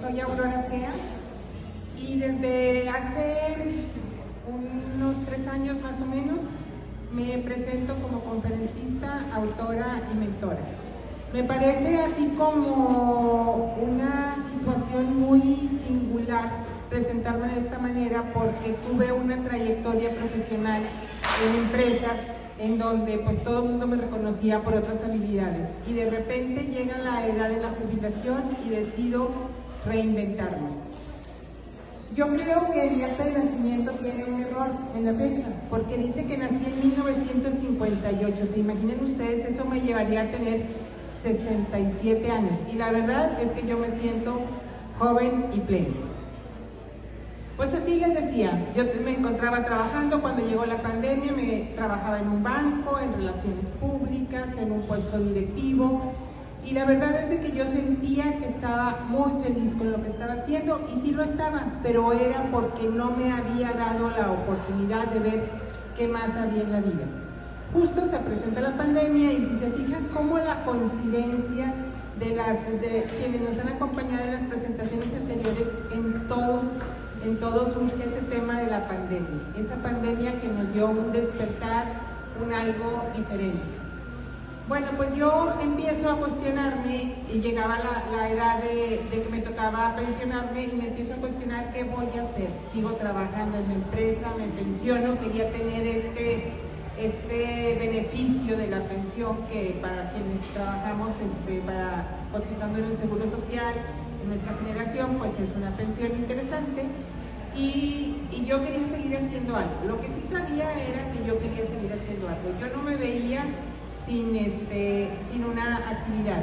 soy Aurora Sea y desde hace unos 3 años más o menos me presento como conferencista, autora y mentora. Me parece así como una situación muy singular presentarme de esta manera porque tuve una trayectoria profesional en empresas en donde pues todo el mundo me reconocía por otras habilidades y de repente llega la edad de la jubilación y decido reinventarme. Yo creo que mi acta de nacimiento tiene un error en la fecha, porque dice que nací en 1958. ¿Se imaginan ustedes? Eso me llevaría a tener 67 años. Y la verdad es que yo me siento joven y pleno. Pues así les decía, yo me encontraba trabajando cuando llegó la pandemia, trabajaba en un banco, en relaciones públicas, en un puesto directivo. Y la verdad es de que yo sentía que estaba muy feliz con lo que estaba haciendo y sí lo estaba, pero era porque no me había dado la oportunidad de ver qué más había en la vida. Justo se presenta la pandemia y si se fijan cómo la coincidencia de quienes nos han acompañado en las presentaciones anteriores, en todos surge ese tema de la pandemia, esa pandemia que nos dio un despertar, un algo diferente. Bueno, pues yo empiezo a cuestionarme y llegaba la edad de que me tocaba pensionarme y me empiezo a cuestionar qué voy a hacer. Sigo trabajando en la empresa, me pensiono, quería tener este beneficio de la pensión que para quienes trabajamos cotizando en el Seguro Social, en nuestra generación, pues es una pensión interesante. Y yo quería seguir haciendo algo. Lo que sí sabía era que yo quería seguir haciendo algo. Yo no me veía sin una actividad.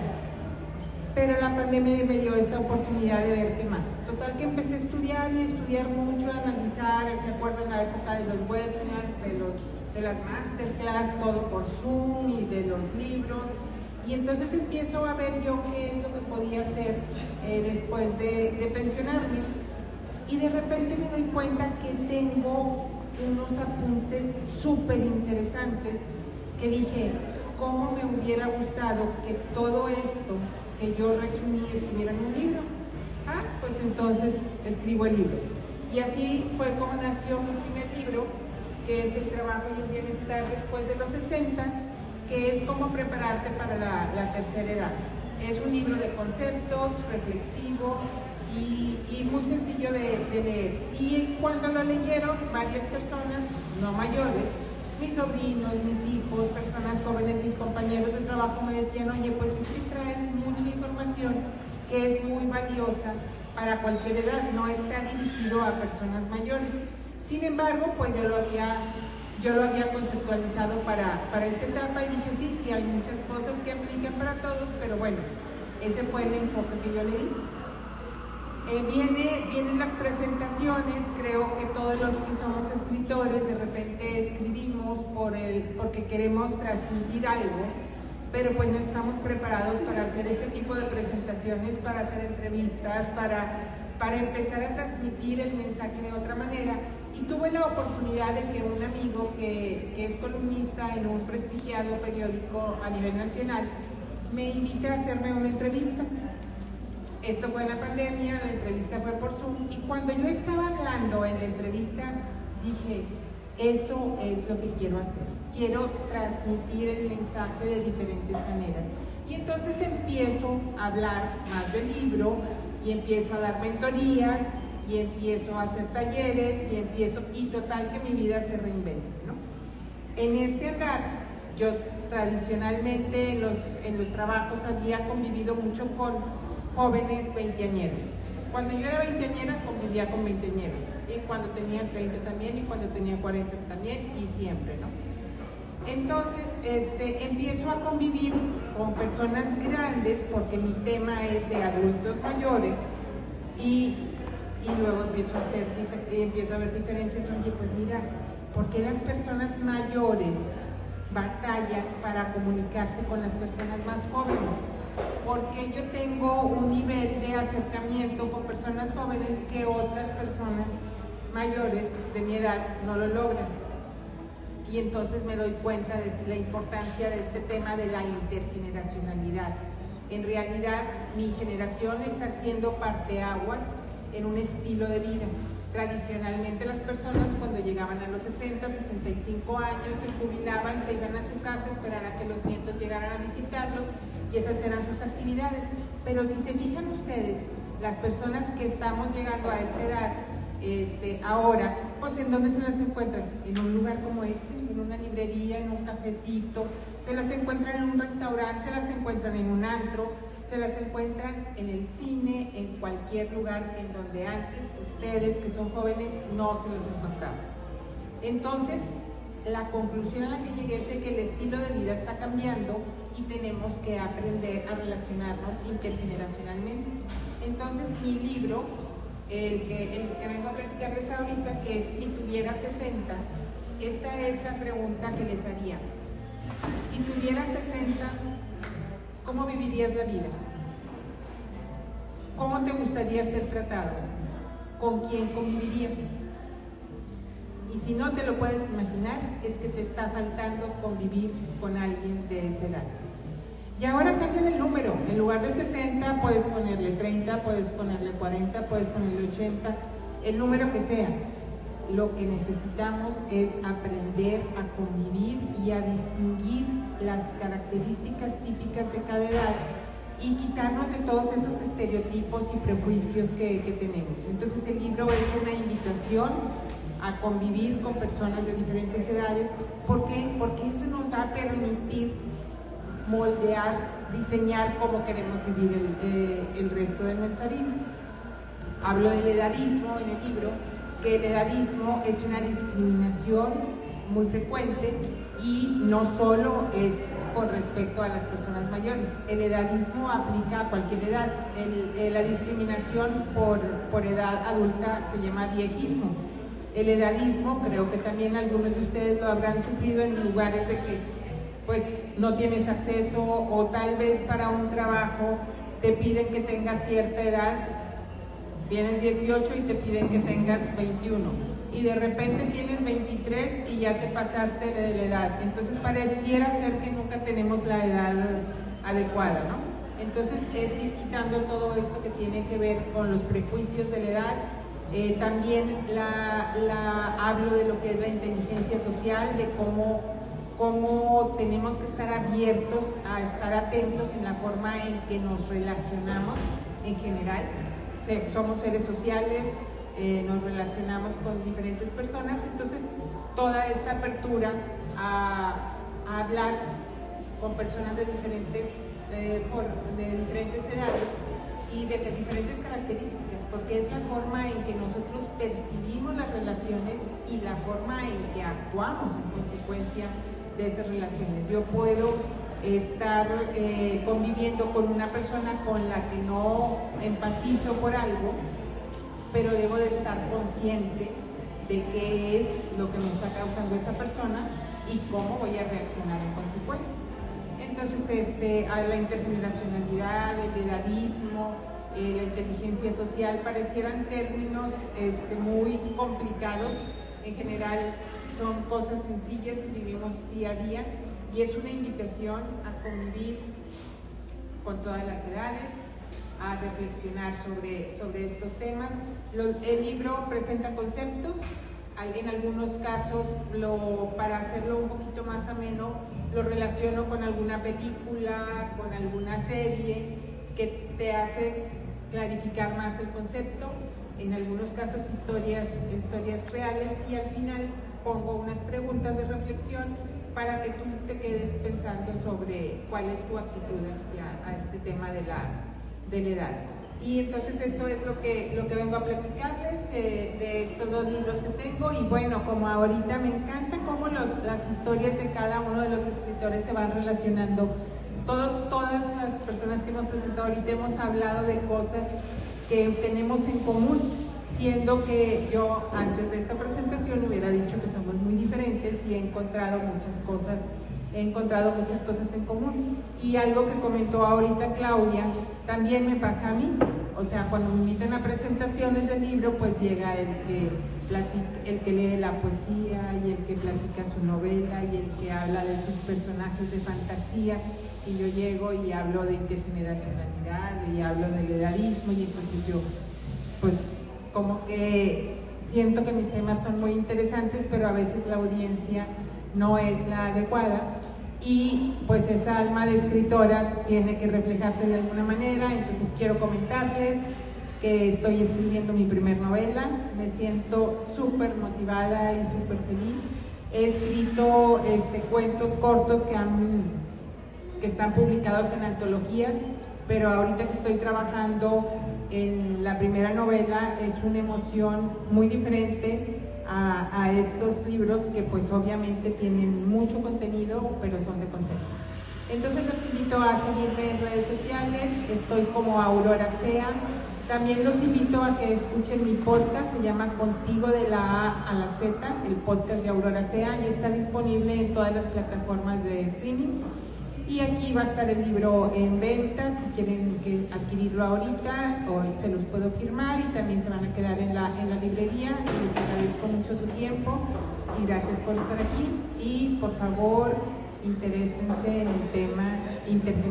Pero la pandemia me dio esta oportunidad de ver qué más. Total que empecé a estudiar y estudiar mucho, a analizar, ¿se acuerdan la época de los webinars, de las masterclass, todo por Zoom y de los libros? Y entonces empiezo a ver yo qué es lo que podía hacer después de pensionarme. Y de repente me doy cuenta que tengo unos apuntes súper interesantes que dije, ¿cómo me hubiera gustado que todo esto que yo resumí estuviera en un libro? Pues entonces escribo el libro. Y así fue como nació mi primer libro, que es El trabajo y el bienestar después de los 60, que es cómo prepararte para la tercera edad. Es un libro de conceptos, reflexivo y muy sencillo de leer. Y cuando lo leyeron varias personas, no mayores, mis sobrinos, mis hijos, personas jóvenes, mis compañeros de trabajo me decían, oye, pues es que traes mucha información que es muy valiosa para cualquier edad, no está dirigido a personas mayores. Sin embargo, pues yo lo había conceptualizado para esta etapa y dije, sí, hay muchas cosas que aplican para todos, pero bueno, ese fue el enfoque que yo le di. Vienen las presentaciones, creo que todos los que somos escritores de repente escribimos porque queremos transmitir algo, pero pues no estamos preparados para hacer este tipo de presentaciones, para hacer entrevistas, para empezar a transmitir el mensaje de otra manera. Y tuve la oportunidad de que un amigo que es columnista en un prestigiado periódico a nivel nacional me invita a hacerme una entrevista. Esto fue en la pandemia, la entrevista fue por Zoom y cuando yo estaba hablando en la entrevista dije, eso es lo que quiero hacer, quiero transmitir el mensaje de diferentes maneras. Y entonces empiezo a hablar más del libro y empiezo a dar mentorías y empiezo a hacer talleres y total que mi vida se reinventa, ¿no? En este andar, yo tradicionalmente en los trabajos había convivido mucho con jóvenes veinteañeros. Cuando yo era veinteañera convivía con veinteañeros y cuando tenía 30 también y cuando tenía 40 también y siempre, ¿no? Entonces empiezo a convivir con personas grandes porque mi tema es de adultos mayores y luego empiezo a ver diferencias. Oye, pues mira, ¿por qué las personas mayores batallan para comunicarse con las personas más jóvenes? Porque yo tengo un nivel de acercamiento con personas jóvenes que otras personas mayores de mi edad no lo logran. Y entonces me doy cuenta de la importancia de este tema de la intergeneracionalidad, En realidad, mi generación está haciendo parteaguas en un estilo de vida. Tradicionalmente las personas cuando llegaban a los 60, 65 años se jubilaban, se iban a su casa a esperar a que los nietos llegaran a visitarlos y esas eran sus actividades. Pero si se fijan ustedes, las personas que estamos llegando a esta edad, ahora, pues ¿en dónde se las encuentran? En un lugar como en una librería, en un cafecito, se las encuentran en un restaurante, se las encuentran en un antro, se las encuentran en el cine, en cualquier lugar en donde antes ustedes que son jóvenes no se los encontraban. Entonces, la conclusión a la que llegué es de que el estilo de vida está cambiando y tenemos que aprender a relacionarnos intergeneracionalmente. Entonces, mi libro, el que vengo a platicarles ahorita, que es Si tuviera 60, esta es la pregunta que les haría. Si tuvieras 60, ¿cómo vivirías la vida? ¿Cómo te gustaría ser tratado? ¿Con quién convivirías? Y si no te lo puedes imaginar, es que te está faltando convivir con alguien de esa edad. Y ahora cambian el número. En lugar de 60, puedes ponerle 30, puedes ponerle 40, puedes ponerle 80, el número que sea. Lo que necesitamos es aprender a convivir y a distinguir las características típicas de cada edad y quitarnos de todos esos estereotipos y prejuicios que tenemos. Entonces el libro es una invitación a convivir con personas de diferentes edades. ¿Por qué? Porque eso nos va a permitir moldear, diseñar cómo queremos vivir el resto de nuestra vida. Hablo del edadismo en el libro, que el edadismo es una discriminación muy frecuente y no solo es con respecto a las personas mayores. El edadismo aplica a cualquier edad. La discriminación por edad adulta se llama viejismo. El edadismo, creo que también algunos de ustedes lo habrán sufrido en lugares de que pues no tienes acceso o tal vez para un trabajo te piden que tengas cierta edad, tienes 18 y te piden que tengas 21 y de repente tienes 23 y ya te pasaste de la edad, entonces pareciera ser que nunca tenemos la edad adecuada, ¿no? Entonces es ir quitando todo esto que tiene que ver con los prejuicios de la edad. También hablo de lo que es la inteligencia social, de cómo tenemos que estar abiertos a estar atentos en la forma en que nos relacionamos en general. Somos seres sociales, nos relacionamos con diferentes personas, entonces toda esta apertura a hablar con personas de diferentes edades y de diferentes características, porque es la forma en que nosotros percibimos las relaciones y la forma en que actuamos en consecuencia de esas relaciones. Yo puedo estar conviviendo con una persona con la que no empatizo por algo, pero debo de estar consciente de qué es lo que me está causando esa persona y cómo voy a reaccionar en consecuencia. Entonces, la intergeneracionalidad, el edadismo, la inteligencia social parecieran términos muy complicados. En general son cosas sencillas que vivimos día a día y es una invitación a convivir con todas las edades, a reflexionar sobre estos temas. El libro presenta conceptos, en algunos casos, para hacerlo un poquito más ameno, lo relaciono con alguna película, con alguna serie que te hace clarificar más el concepto, en algunos casos historias reales, y al final pongo unas preguntas de reflexión para que tú te quedes pensando sobre cuál es tu actitud a este tema de la edad. Y entonces esto es lo que vengo a platicarles de estos dos libros que tengo. Y bueno, como ahorita me encanta cómo las historias de cada uno de los escritores se van relacionando. Todas las personas que hemos presentado ahorita hemos hablado de cosas que tenemos en común, siendo que yo antes de esta presentación hubiera dicho que somos muy diferentes y he encontrado muchas cosas en común. Y algo que comentó ahorita Claudia, también me pasa a mí. O sea, cuando me invitan a presentaciones del libro, pues llega el que lee la poesía y el que platica su novela y el que habla de sus personajes de fantasía. y yo llego y hablo de intergeneracionalidad y hablo del edadismo, y entonces yo pues como que siento que mis temas son muy interesantes, pero a veces la audiencia no es la adecuada, y pues esa alma de escritora tiene que reflejarse de alguna manera. Entonces quiero comentarles que estoy escribiendo mi primer novela, me siento súper motivada y súper feliz. He escrito cuentos cortos que están publicados en antologías, pero ahorita que estoy trabajando en la primera novela es una emoción muy diferente a estos libros que pues obviamente tienen mucho contenido, pero son de conceptos. Entonces los invito a seguirme en redes sociales, estoy como Aurora Sea. También los invito a que escuchen mi podcast, se llama Contigo de la A a la Z, el podcast de Aurora Sea, y está disponible en todas las plataformas de streaming. Y aquí va a estar el libro en venta, si quieren adquirirlo ahorita, o se los puedo firmar, y también se van a quedar en la librería. Les agradezco mucho su tiempo y gracias por estar aquí. Y por favor, interésense en el tema intergeneracional.